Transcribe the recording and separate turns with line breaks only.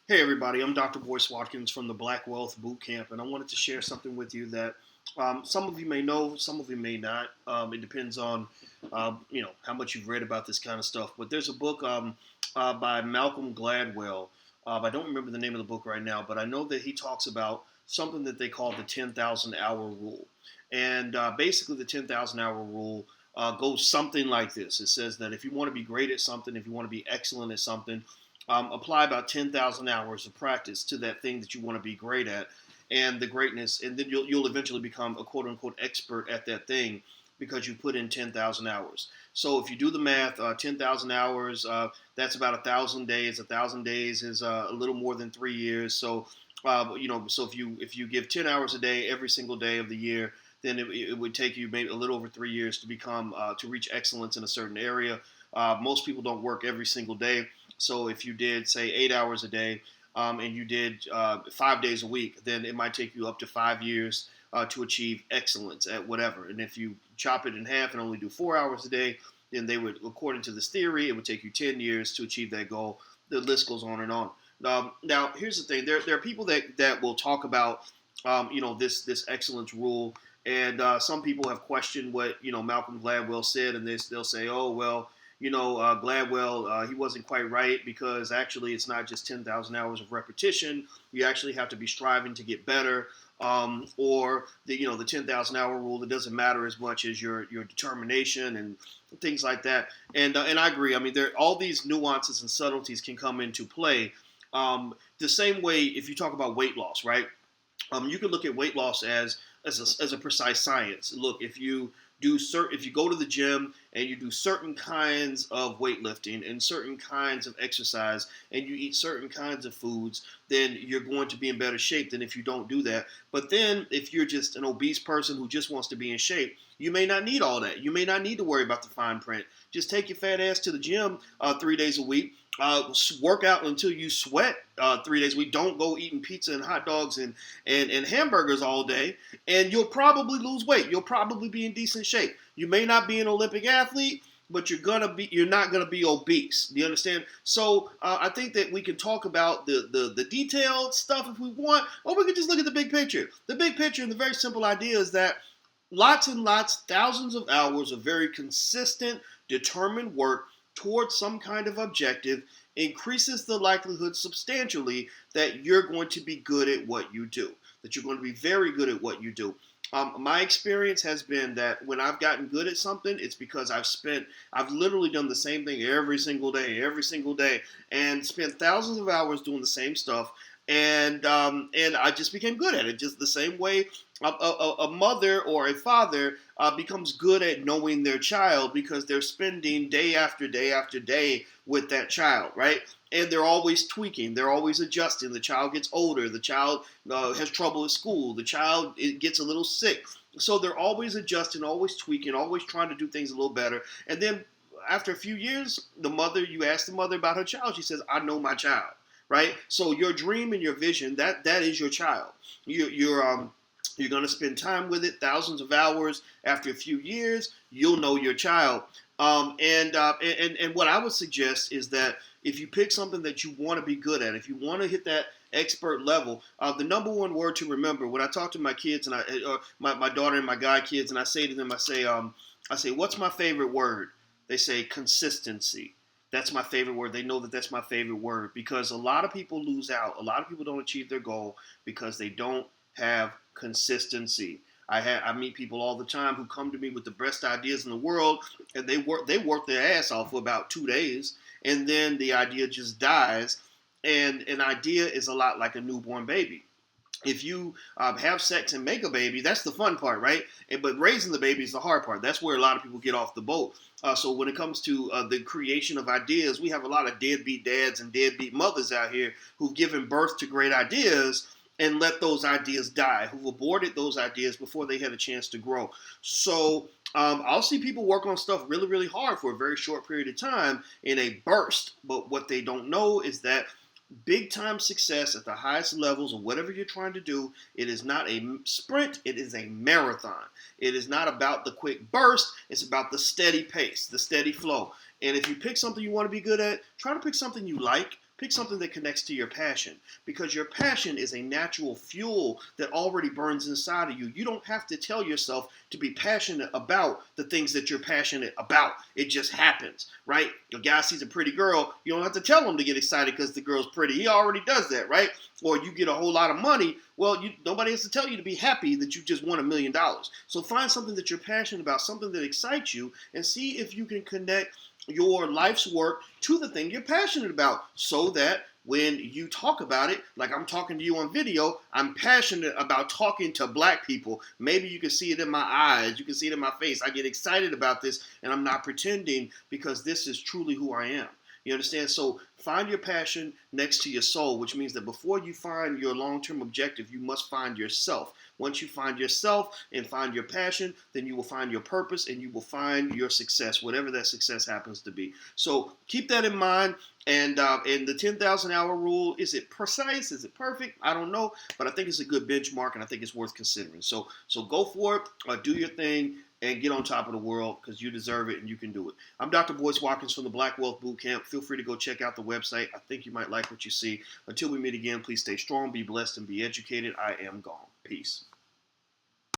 Hey everybody, I'm Dr. Boyce Watkins from the Black Wealth Boot Camp, and I wanted to share something with you that some of you may know, some of you may not. It depends on how much you've read about this kind of stuff. But there's a book by Malcolm Gladwell. I don't remember the name of the book right now, but I know that he talks about something that they call the 10,000 hour rule, and basically the 10,000 hour rule goes something like this. It says that if you want to be great at something, if you want to be excellent at something, apply about 10,000 hours of practice to that thing that you want to be great at and the greatness, and then you'll eventually become a quote unquote expert at that thing because you put in 10,000 hours. So if you do the math, 10,000 hours, that's about 1,000 days. 1,000 days is a little more than 3 years. So if you give 10 hours a day every single day of the year, then it would take you maybe a little over 3 years to become to reach excellence in a certain area. Most people don't work every single day. So if you did, say, 8 hours a day and you did 5 days a week, then it might take you up to 5 years to achieve excellence at whatever. And if you chop it in half and only do 4 hours a day, then they would, according to this theory, it would take you 10 years to achieve that goal. The list goes on and on. Now, here's the thing. There are people that will talk about, this excellence rule. And some people have questioned what, Malcolm Gladwell said, and they'll say, oh, well, Gladwell, he wasn't quite right because actually it's not just 10,000 hours of repetition. You actually have to be striving to get better. Or the 10,000 hour rule, it doesn't matter as much as your determination and things like that. And I agree. I mean, all these nuances and subtleties can come into play. The same way if you talk about weight loss, right? You can look at weight loss as a precise science. Look, if you go to the gym and you do certain kinds of weightlifting and certain kinds of exercise and you eat certain kinds of foods, then you're going to be in better shape than if you don't do that. But then if you're just an obese person who just wants to be in shape, you may not need all that. You may not need to worry about the fine print. Just take your fat ass to the gym 3 days a week. Work out until you sweat 3 days a week. Don't go eating pizza and hot dogs and hamburgers all day, and you'll probably lose weight. You'll probably be in decent shape. You may not be an Olympic athlete, but you're not gonna be obese. Do you understand? So I think that we can talk about the detailed stuff if we want, or we can just look at the big picture. The big picture and the very simple idea is that lots and lots, thousands of hours of very consistent, determined work towards some kind of objective increases the likelihood substantially that you're going to be good at what you do, that you're going to be very good at what you do. My experience has been that when I've gotten good at something, it's because I've literally done the same thing every single day, and spent thousands of hours doing the same stuff, and I just became good at it. Just the same way a mother or a father becomes good at knowing their child because they're spending day after day after day with that child, right? And they're always tweaking, they're always adjusting. The child gets older, the child has trouble at school, the child gets a little sick. So they're always adjusting, always tweaking, always trying to do things a little better. And then after a few years, you ask the mother about her child, she says, I know my child, right? So your dream and your vision, that is your child. You're going to spend time with it, thousands of hours. After a few years, you'll know your child. And what I would suggest is that if you pick something that you want to be good at, if you want to hit that expert level, the number one word to remember when I talk to my kids and my daughter and my guy kids, and I say to them, I say, what's my favorite word? They say consistency. That's my favorite word. They know that that's my favorite word because a lot of people lose out. A lot of people don't achieve their goal because they don't have consistency. I meet people all the time who come to me with the best ideas in the world, and they work their ass off for about 2 days, and then the idea just dies. And an idea is a lot like a newborn baby. If you have sex and make a baby, that's the fun part, right? But raising the baby is the hard part. That's where a lot of people get off the boat. So when it comes to the creation of ideas, we have a lot of deadbeat dads and deadbeat mothers out here who've given birth to great ideas and let those ideas die, who've aborted those ideas before they had a chance to grow. So I'll see people work on stuff really, really hard for a very short period of time in a burst. But what they don't know is that big time success at the highest levels of whatever you're trying to do, it is not a sprint, it is a marathon. It is not about the quick burst, it's about the steady pace, the steady flow. And if you pick something you want to be good at, try to pick something you like. Pick something that connects to your passion, because your passion is a natural fuel that already burns inside of you. You don't have to tell yourself to be passionate about the things that you're passionate about. It just happens, right? A guy sees a pretty girl, you don't have to tell him to get excited because the girl's pretty. He already does that, right? Or you get a whole lot of money. Well, nobody has to tell you to be happy that you just won $1 million. So find something that you're passionate about, something that excites you, and see if you can connect your life's work to the thing you're passionate about, so that when you talk about it, like I'm talking to you on video, I'm passionate about talking to black people. Maybe you can see it in my eyes, you can see it in my face. I get excited about this, and I'm not pretending, because this is truly who I am. You understand? So find your passion next to your soul, which means that before you find your long-term objective, you must find yourself. Once you find yourself and find your passion, then you will find your purpose and you will find your success, whatever that success happens to be. So keep that in mind. And the 10,000 hour rule, is it precise? Is it perfect? I don't know, but I think it's a good benchmark, and I think it's worth considering. So go for it, do your thing, and get on top of the world, because you deserve it and you can do it. I'm Dr. Boyce Watkins from the Black Wealth Bootcamp. Feel free to go check out the website. I think you might like what you see. Until we meet again, please stay strong, be blessed, and be educated. I am gone. Peace.